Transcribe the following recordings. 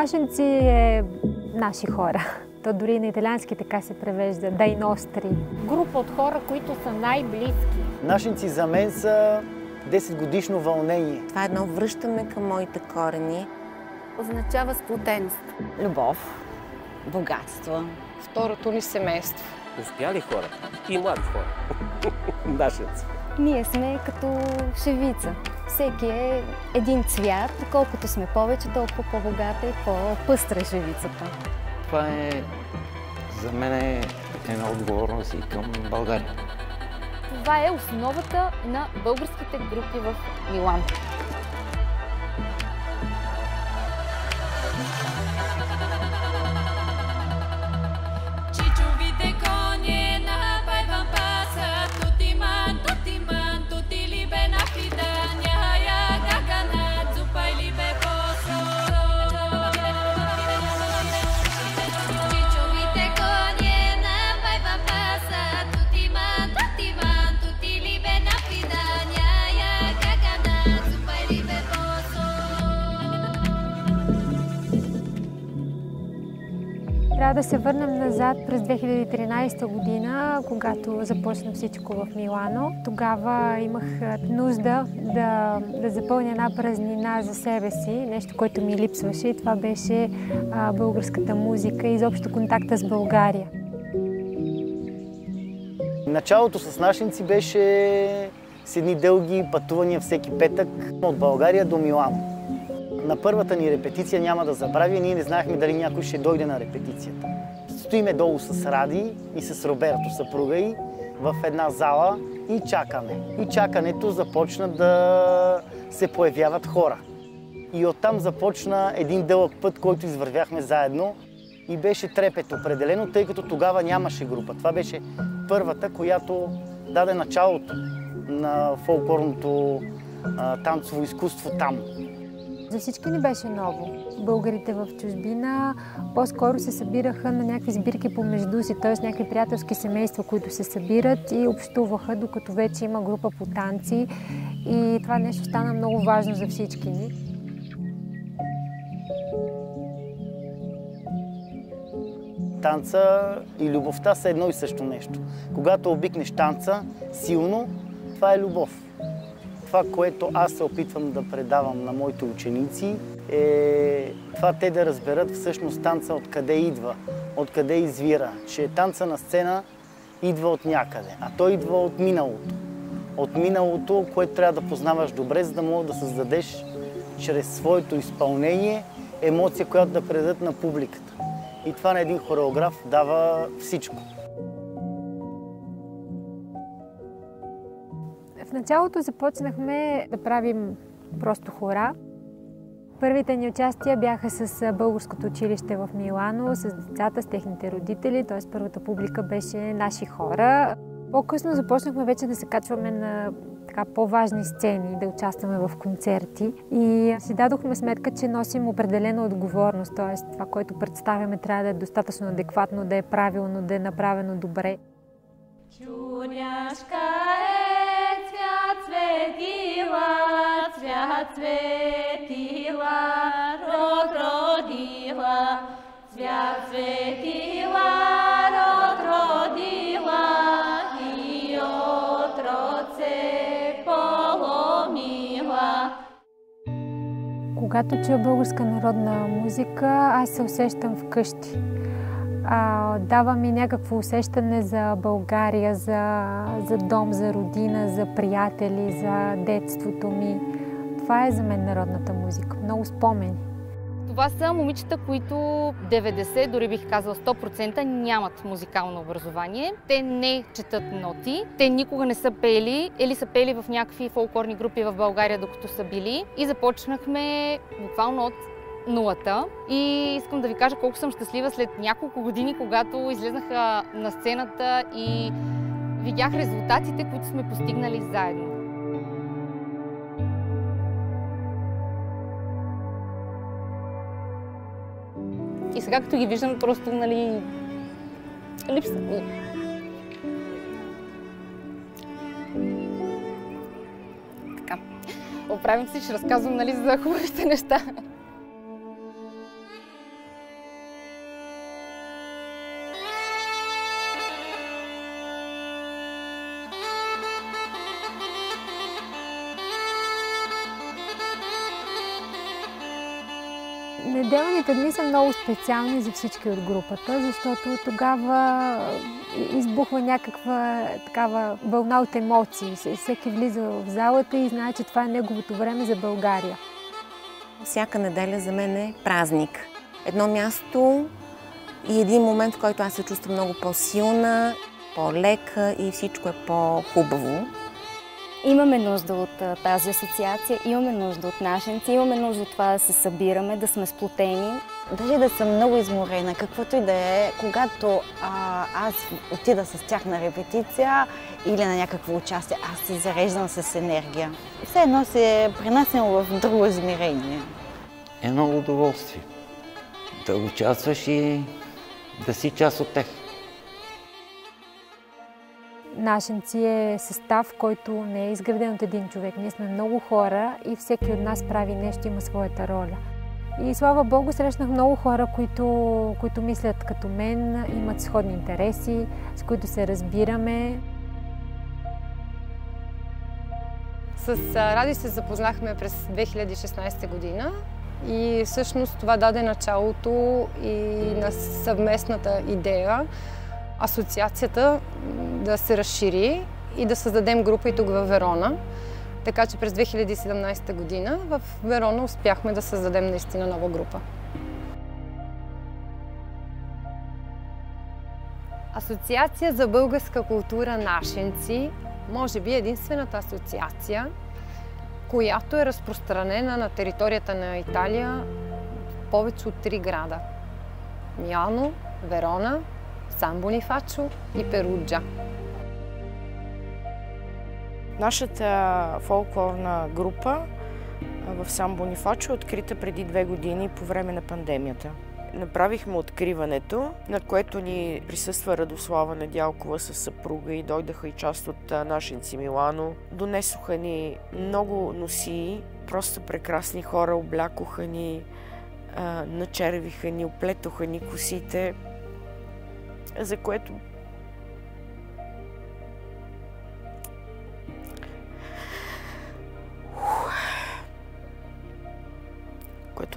Нашинци е наши хора. То дори на италиански така се превежда, дай ностри. Група от хора, които са най-близки. Нашинци за мен са 10-годишно вълнение. Това е едно връщане към моите корени. Означава сплотеност. Любов, богатство. Второто ни семейство. Успяли хора и млади хора. Нашинци. Ние сме като шевица. Всеки е един цвят. Колкото сме повече, толкова по-богата и по-пъстра е шевицата. Това е за мен една отговорност и към България. Това е основата на българските групи в Милано. Трябва да се върнем назад през 2013 година, когато започна всичко в Милано. Тогава имах нужда да запълня една празнина за себе си, нещо, което ми липсваше, и това беше българската музика и изобщо контакта с България. Началото с нашинци беше с едни дълги пътувания всеки петък от България до Милано. На първата ни репетиция, няма да забравя, ние не знаехме дали някой ще дойде на репетицията. Стоиме долу с Ради и с Роберто, съпруга й, в една зала и чакаме. И чакането започна да се появяват хора. И оттам започна един дълъг път, който извървяхме заедно, и беше трепет определено, тъй като тогава нямаше група. Това беше първата, която даде началото на фолклорното танцово изкуство там. За всички ни беше ново. Българите в чужбина по-скоро се събираха на някакви сбирки помежду си, т.е. някакви приятелски семейства, които се събират и общуваха, докато вече има група по танци. И това нещо стана много важно за всички ни. Танца и любовта са едно и също нещо. Когато обикнеш танца силно, това е любов. Това, което аз се опитвам да предавам на моите ученици, е това те да разберат всъщност танца откъде идва, откъде извира. Че танца на сцена идва от някъде, а той идва от миналото. От миналото, което трябва да познаваш добре, за да можеш да създадеш чрез своето изпълнение емоция, която да предадат на публиката. И това на един хореограф дава всичко. В началото започнахме да правим просто хора. Първите ни участия бяха с българското училище в Милано, с децата, с техните родители, т.е. първата публика беше наши хора. По-късно започнахме вече да се качваме на по-важни сцени, да участваме в концерти и си дадохме сметка, че носим определена отговорност, т.е. това, което представяме, трябва да е достатъчно адекватно, да е правилно, да е направено добре. Чуняшка е цвят цветила, цвят цветила, род родила, цвят цветила, род родила и отрод се поломила. Когато чуя българска народна музика, аз се усещам вкъщи. Дава ми някакво усещане за България, за дом, за родина, за приятели, за детството ми. Това е за мен народната музика. Много спомени. Това са момичета, които 90, дори бих казала 100% нямат музикално образование. Те не четат ноти, те никога не са пели или са пели в някакви фолклорни групи в България, докато са били. И започнахме буквално от нулата. И искам да ви кажа колко съм щастлива след няколко години, когато излезнаха на сцената и видях резултатите, които сме постигнали заедно. И сега като ги виждам, просто, липсва ми. Така. Оправим се, ще разказвам, за хубавите неща. Неделните дни са много специални за всички от групата, защото тогава избухва някаква такава вълна от емоции. Всеки влиза в залата и знае, че това е неговото време за България. Всяка неделя за мен е празник. Едно място и един момент, в който аз се чувствам много по-силна, по-лека и всичко е по-хубаво. Имаме нужда от тази асоциация, имаме нужда от нашенци, имаме нужда от това да се събираме, да сме сплотени. Дали да съм много изморена, каквото и да е, когато аз отида с тях на репетиция или на някакво участие, аз се зареждам с енергия. Все едно се пренасям в друго измерение. Едно удоволствие да участваш и да си част от тях. Нашенци е състав, който не е изграден от един човек. Ние сме много хора и всеки от нас прави нещо, има своята роля. И слава Богу, срещнах много хора, които мислят като мен, имат сходни интереси, с които се разбираме. С Ради се запознахме през 2016 година и всъщност това даде началото и на съвместната идея асоциацията да се разшири и да създадем група и тук във Верона. Така че през 2017 година в Верона успяхме да създадем наистина нова група. Асоциация за българска култура Нашенци може би е единствената асоциация, която е разпространена на територията на Италия в повече от 3 града. Милано, Верона, Сан Бонифачо и Перуджа. Нашата фолклорна група в Сан Бонифачо е открита преди 2 години по време на пандемията. Направихме откриването, на което ни присъства Радослава Недялкова със съпруга и дойдаха и част от нашенци Милано. Донесоха ни много носии, просто прекрасни хора, облякоха ни, начервиха ни, оплетоха ни косите, за което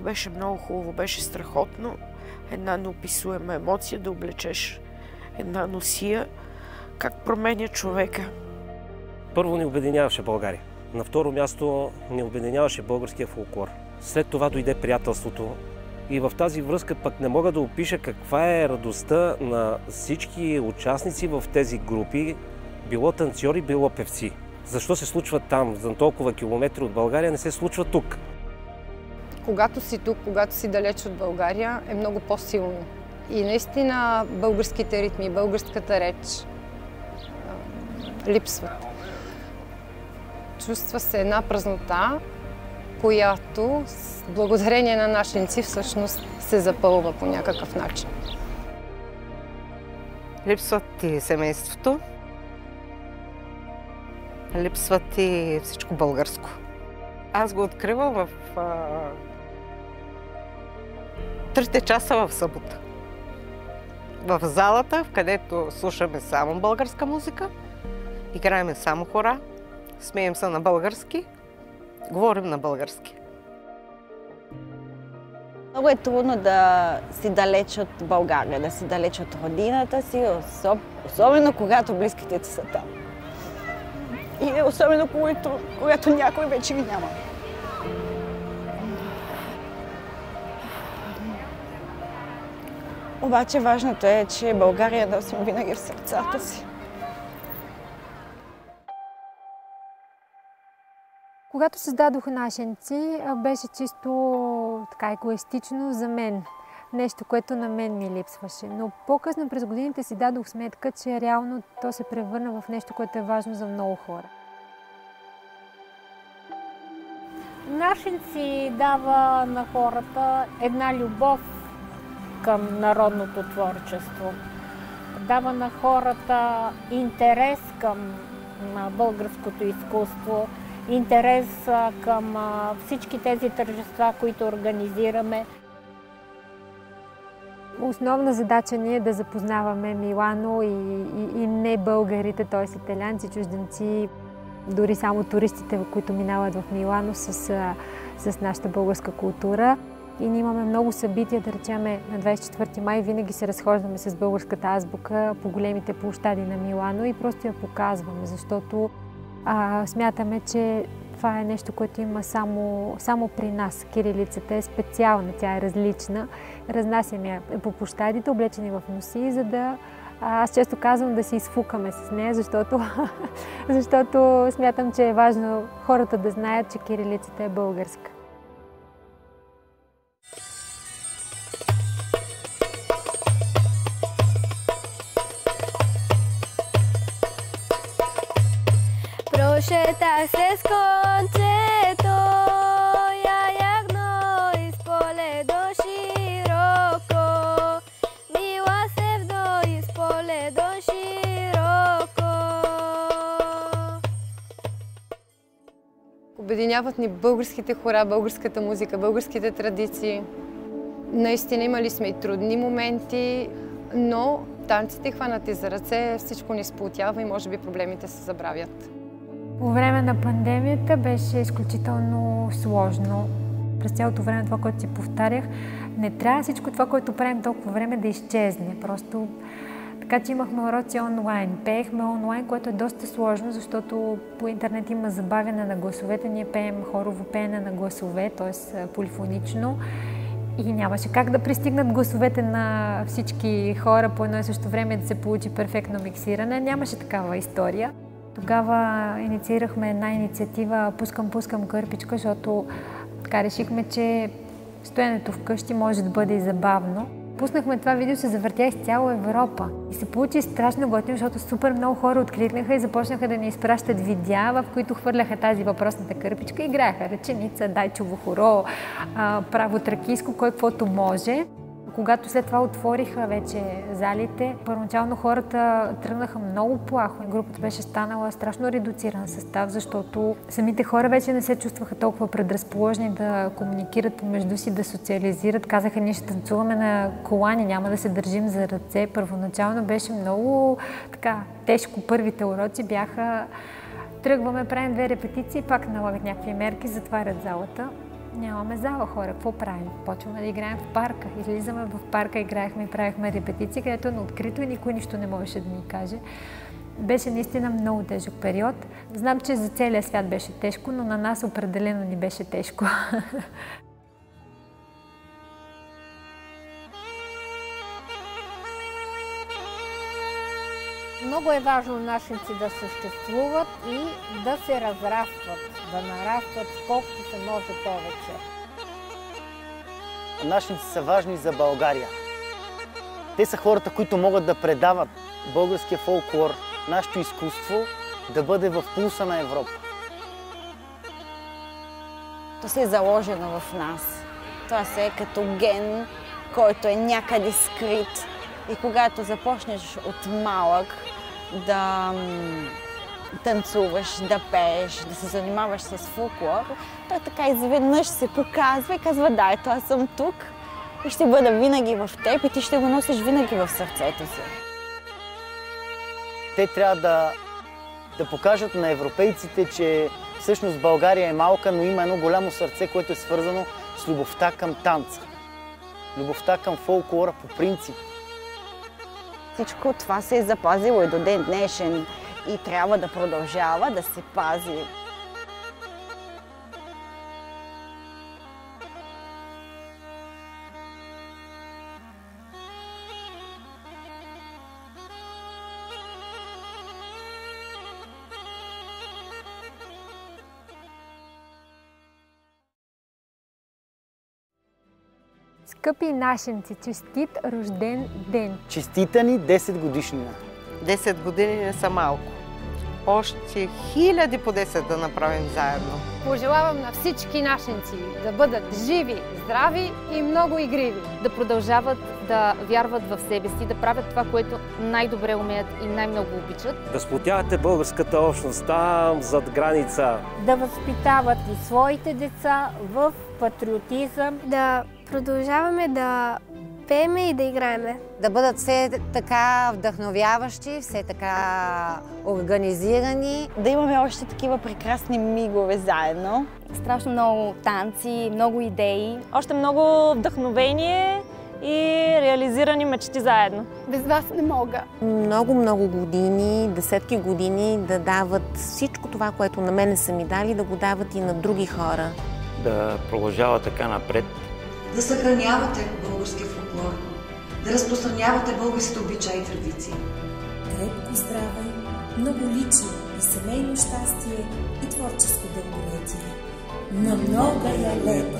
беше много хубаво, беше страхотно. Една неописуема емоция да облечеш една носия, как променя човека. Първо ни обединяваше България. На второ място ни обединяваше българския фолклор. След това дойде приятелството. И в тази връзка пък не мога да опиша каква е радостта на всички участници в тези групи, било танцори, било певци. Защо се случва там, за толкова километри от България, не се случва тук? Когато си тук, когато си далеч от България, е много по-силно. И наистина българските ритми, българската реч липсват. Чувства се една празнота, която благодарение на нашенци всъщност се запълва по някакъв начин. Липсват и семейството, липсват и всичко българско. Аз го откривам в 3 часа в събота. В залата, в където слушаме само българска музика, играем само хора, смеем се на български, говорим на български. Много е трудно да си далеч от България, да си далеч от родината си, особено когато близките ти са там. И особено когато някой вече ги няма. Обаче важното е, че България носим винаги в сърцата си. Когато създадох нашенци, беше чисто така егоистично за мен. Нещо, което на мен ми липсваше. Но по-късно през годините си дадох сметка, че реално то се превърна в нещо, което е важно за много хора. Нашенци дава на хората една любов към народното творчество. Дава на хората интерес към българското изкуство, интерес към всички тези тържества, които организираме. Основна задача ни е да запознаваме Милано и не българите, т.е. италианци, чужденци, дори само туристите, които минават в Милано с нашата българска култура. И ние имаме много събития, да речем на 24 май винаги се разхождаме с българската азбука по големите площади на Милано и просто я показваме, защото смятаме, че това е нещо, което има само при нас. Кирилицата е специална, тя е различна. Разнасяме я по площадите, облечени в носи, за да аз често казвам да се изфукаме с нея, защото смятам, че е важно хората да знаят, че кирилицата е българска. Шетах се с концето, ягно из поле до широко, мила севдо из поле до широко. Обединяват ни българските хора, българската музика, българските традиции. Наистина имали сме и трудни моменти, но танците, хванати за ръце, всичко ни сплотява и може би проблемите се забравят. По време на пандемията беше изключително сложно. През цялото време това, което си повтарях, не трябва всичко това, което правим толкова време да изчезне. Просто така, че имахме уроци онлайн. Пеехме онлайн, което е доста сложно, защото по интернет има забавяне на гласовете. Ние пеем хорово пеене на гласове, т.е. полифонично. И нямаше как да пристигнат гласовете на всички хора по едно и също време да се получи перфектно миксиране. Нямаше такава история. Тогава инициирахме една инициатива "Пускам кърпичка", защото така решихме, че стоенето вкъщи може да бъде и забавно. Пуснахме това видео, се завъртя из цяла Европа. И се получи страшно готино, защото супер много хора откликнаха и започнаха да ни изпращат видеа, в които хвърляха тази въпросната кърпичка и играеха ръченица, дайчово хоро, право тракийско, кой каквото може. Когато след това отвориха вече залите, първоначално хората тръгнаха много плахо. Групата беше станала страшно редуциран състав, защото самите хора вече не се чувстваха толкова предразположени да комуникират помежду си, да социализират. Казаха, ние ще танцуваме на колани, няма да се държим за ръце. Първоначално беше много тежко. Първите уроци бяха тръгваме, правим 2 репетиции, пак налагат някакви мерки, затварят залата. Нямаме зала, хора. Какво правим? Почваме да играем в парка. Излизаме в парка, играехме и правихме репетиции, където е на открито и никой нищо не можеше да ни каже. Беше наистина много тежък период. Знам, че за целия свят беше тежко, но на нас определено ни беше тежко. Много е важно нашинци да съществуват и да се разрастват, да нарастват колкото се може повече. Нашинци са важни за България. Те са хората, които могат да предават българския фолклор, нашето изкуство, да бъде в пулса на Европа. То се е заложено в нас. Това се е като ген, който е някъде скрит. И когато започнеш от малък да танцуваш, да пееш, да се занимаваш с фолклор, той така изведнъж се показва и казва, да, ето аз съм тук и ще бъда винаги в теб и ти ще го носиш винаги в сърцето си. Те трябва да покажат на европейците, че всъщност България е малка, но има едно голямо сърце, което е свързано с любовта към танца. Любовта към фолклора по принцип. Всичко това се е запазило и до ден днешен и трябва да продължава да се пази. Скъпи нашинци, честит рожден ден! Честита ни 10 годишнина! 10 години не са малко. Още 1000 по 10 да направим заедно. Пожелавам на всички нашинци да бъдат живи, здрави и много игриви. Да продължават да вярват в себе си, да правят това, което най-добре умеят и най-много обичат. Да сплотявате българската общност там, зад граница. Да възпитават и своите деца в патриотизъм. Да продължаваме да пееме и да играеме. Да бъдат все така вдъхновяващи, все така организирани. Да имаме още такива прекрасни мигове заедно. Страшно много танци, много идеи. Още много вдъхновение и реализирани мечти заедно. Без вас не мога. Много години, десетки години да дават всичко това, което на мене са ми дали, да го дават и на други хора. Да продължава така напред. Да съхранявате българския фолклор, да разпространявате българските обичаи и традиции. Крепко здраве, много лично и семейно щастие и творческо дълголетие. На многая лета!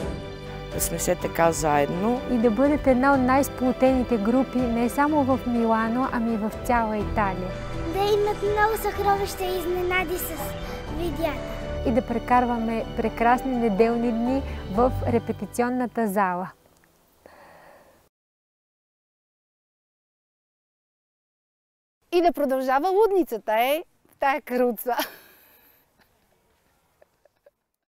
Да сме все така заедно. И да бъдете една от най-сплотените групи не само в Милано, ами в цяла Италия. Да имат много съкровища и изненади с видеята. И да прекарваме прекрасни неделни дни в репетиционната зала. И да продължава лудницата, в тая каруца.